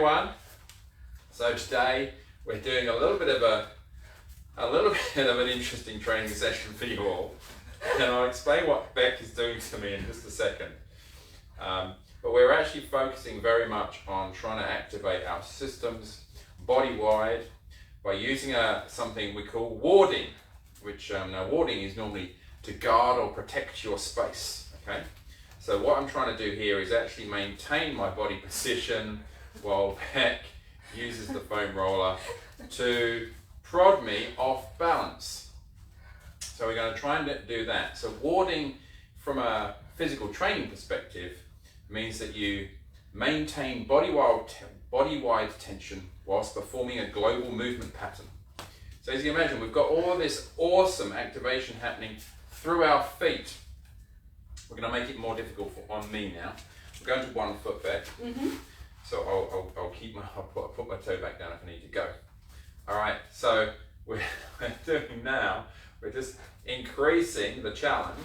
everyone. So today we're doing a little bit of an interesting training session for you all, and I'll explain what Beck is doing to me in just a second. But we're actually focusing very much on trying to activate our systems body-wide by using something we call warding, which now warding is normally to guard or protect your space. Okay. So what I'm trying to do here is actually maintain my body position while Beck uses the foam roller to prod me off balance. So we're going to try and do that. So warding from a physical training perspective means that you maintain body-wide tension whilst performing a global movement pattern. So as you can imagine, we've got all of this awesome activation happening through our feet. We're going to make it more difficult on me now. We're going to 1 foot back. So I'll put my toe back down if I need to go. All right, so we're doing now, we're just increasing the challenge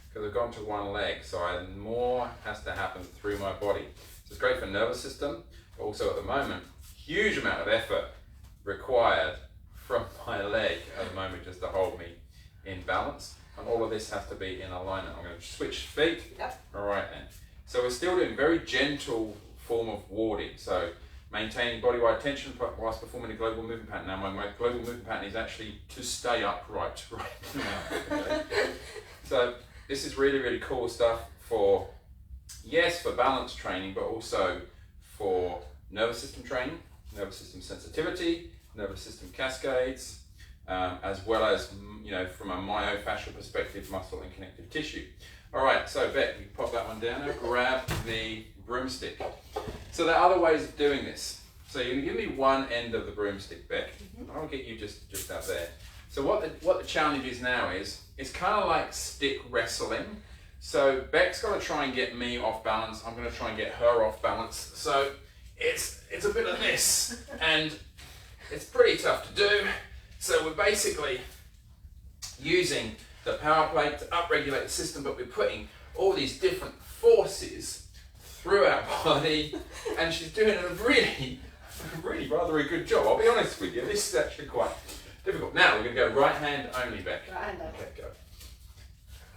because we've gone to 1 leg. So more has to happen through my body. So it's great for nervous system, but also at the moment, huge amount of effort required from my leg at the moment just to hold me in balance. And all of this has to be in alignment. I'm going to switch feet. Yep. All right then. So we're still doing very gentle form of warding. So maintaining body-wide tension whilst performing a global movement pattern. Now my global movement pattern is actually to stay upright right now. Okay? So this is really, really cool stuff for, yes, for balance training, but also for nervous system training, nervous system sensitivity, nervous system cascades, as well as, you know, from a myofascial perspective, muscle and connective tissue. All right, so Beck, you pop that one down now, grab the broomstick. So there are other ways of doing this. So you're gonna give me one end of the broomstick, Beck. I'll get you just out there. So what the challenge is now is, it's kind of like stick wrestling. So Beck's got to try and get me off balance. I'm going to try and get her off balance. So it's a bit of this, and it's pretty tough to do. So we're basically using the power plate to upregulate the system, but we're putting all these different forces through our body, and she's doing a really rather a good job. I'll be honest with you, this is actually quite difficult. Now we're going to go right hand only, Beck. Right hand only. Okay, go.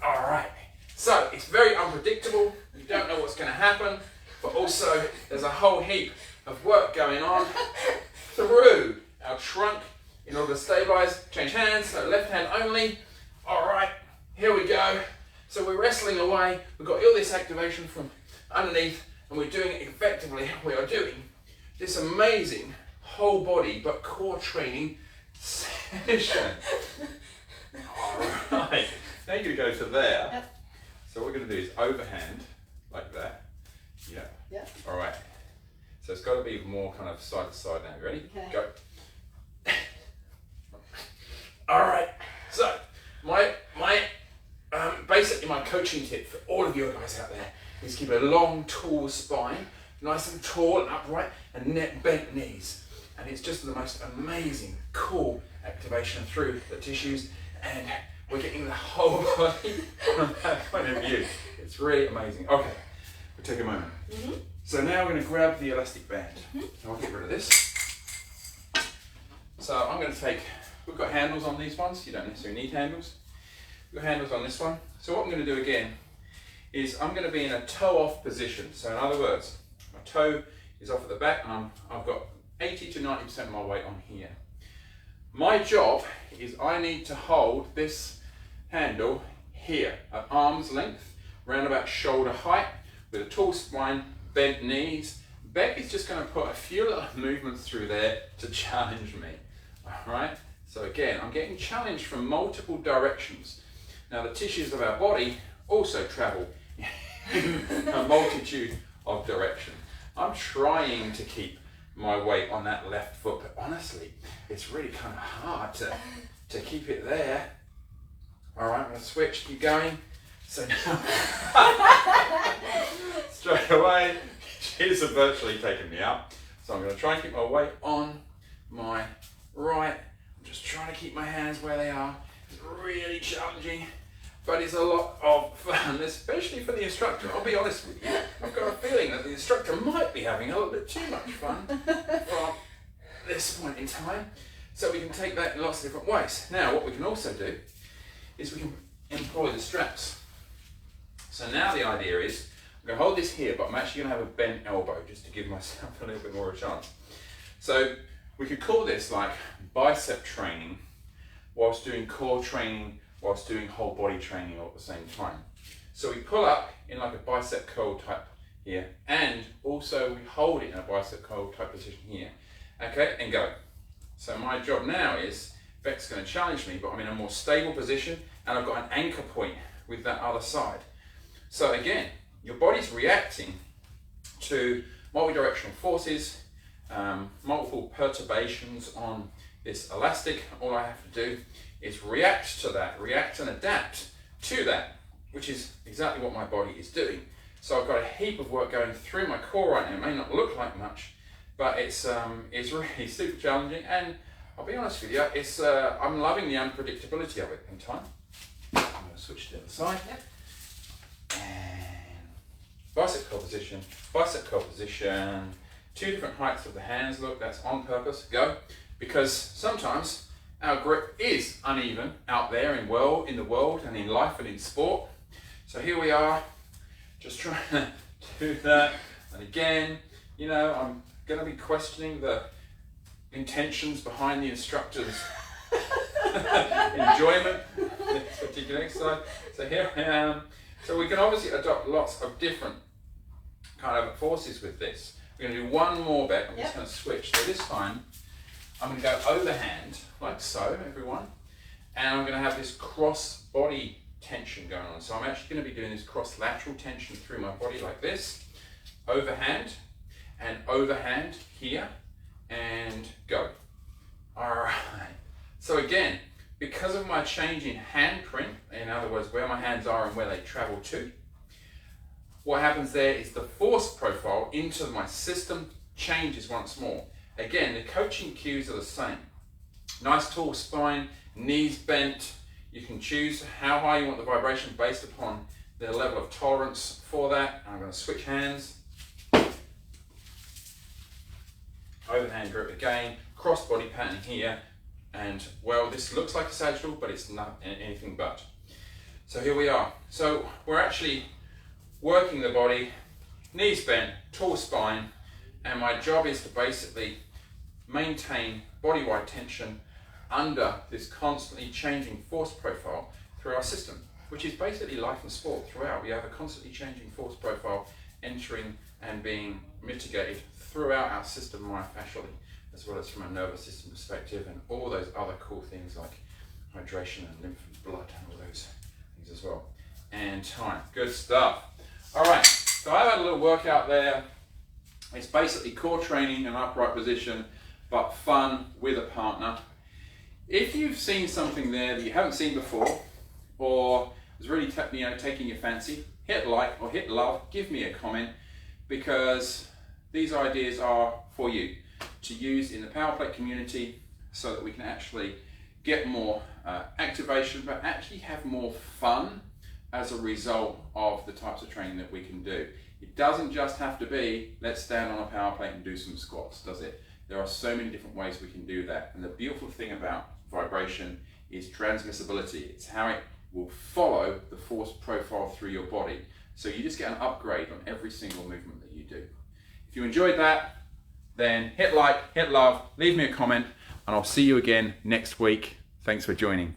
All right. So it's very unpredictable. You don't know what's going to happen, but also there's a whole heap of work going on through our trunk in order to stabilize. Change hands, so left hand only. All right, here we go. So we're wrestling away. We've got all this activation from underneath, and we're doing it effectively. We are doing this amazing whole body but core training session. All right, now you go to there. Yep. So what we're going to do is overhand like that. Yeah. Yep. All right. So it's got to be more kind of side to side now. You ready? Okay. Go. All right. So basically my coaching tip for all of you guys out there is keep a long, tall spine, nice and tall and upright, and bent knees. And it's just the most amazing, cool activation through the tissues, and we're getting the whole body from that point of view. It's really amazing. Okay, we'll take a moment. So now we're going to grab the elastic band. I'll get rid of this. So I'm going to take, we've got handles on these ones. You don't necessarily need handles. We've got handles on this one. So what I'm going to do again is I'm going to be in a toe off position. So in other words, my toe is off at the back, and I've got 80 to 90% of my weight on here. My job is I need to hold this handle here at arm's length, round about shoulder height, with a tall spine, bent knees. Beck is just going to put a few little movements through there to challenge me. All right. So again, I'm getting challenged from multiple directions. Now the tissues of our body also travel in a multitude of directions. I'm trying to keep my weight on that left foot, but honestly, it's really kind of hard to keep it there. All right, I'm going to switch, keep going. So now, straight away, she's virtually taken me out. So I'm going to try and keep my weight on my right. I'm just trying to keep my hands where they are. It's really challenging. but it's a lot of fun, especially for the instructor. I'll be honest with you, I've got a feeling that the instructor might be having a little bit too much fun from this point in time. So we can take that in lots of different ways. Now, what we can also do is we can employ the straps. So now the idea is, I'm going to hold this here, but I'm actually going to have a bent elbow just to give myself a little bit more of a chance. So we could call this like bicep training whilst doing core training, whilst doing whole body training all at the same time. So we pull up in like a bicep curl type here, and also we hold it in a bicep curl type position here. Okay, and go. So my job now is, Beck's going to challenge me, but I'm in a more stable position and I've got an anchor point with that other side. So again, your body's reacting to multi-directional forces, multiple perturbations on this elastic. All I have to do is react to that, react and adapt to that, which is exactly what my body is doing. So I've got a heap of work going through my core right now. It may not look like much, but it's really super challenging, and I'll be honest with you, I'm loving the unpredictability of it in time. I'm going to switch to the other side. Yep. And bicep curl position, 2 different heights of the hands. Look, that's on purpose. Go. Because sometimes our grip is uneven out there in the world and in life and in sport. So here we are, just trying to do that. And again, you know, I'm going to be questioning the intentions behind the instructor's enjoyment of this particular exercise. So here I am. So we can obviously adopt lots of different kind of forces with this. We're going to do one more back. I'm just going to switch. So this time I'm going to go overhand, like so, everyone. And I'm going to have this cross body tension going on. So I'm actually going to be doing this cross lateral tension through my body like this. Overhand and overhand here, and go. All right. So again, because of my change in handprint, in other words, where my hands are and where they travel to, what happens there is the force profile into my system changes once more. Again, the coaching cues are the same. Nice tall spine, knees bent. You can choose how high you want the vibration based upon the level of tolerance for that. I'm going to switch hands. Overhand grip again, cross body pattern here, and well, this looks like a sagittal, but it's not anything but. So here we are. So we're actually working the body, knees bent, tall spine, and my job is to basically maintain body-wide tension under this constantly changing force profile through our system, which is basically life and sport throughout. We have a constantly changing force profile entering and being mitigated throughout our system myofascially, as well as from a nervous system perspective, and all those other cool things like hydration and lymph and blood and all those things as well. And time. Good stuff. All right, so I've had a little workout there. It's basically core training in an upright position, but fun with a partner. If you've seen something there that you haven't seen before, or is really taking your fancy, hit like or hit love, give me a comment, because these ideas are for you to use in the power plate community so that we can actually get more activation, but actually have more fun as a result of the types of training that we can do. It doesn't just have to be, let's stand on a power plate and do some squats, does it? There are so many different ways we can do that. And the beautiful thing about vibration is transmissibility. It's how it will follow the force profile through your body. So you just get an upgrade on every single movement that you do. If you enjoyed that, then hit like, hit love, leave me a comment, and I'll see you again next week. Thanks for joining.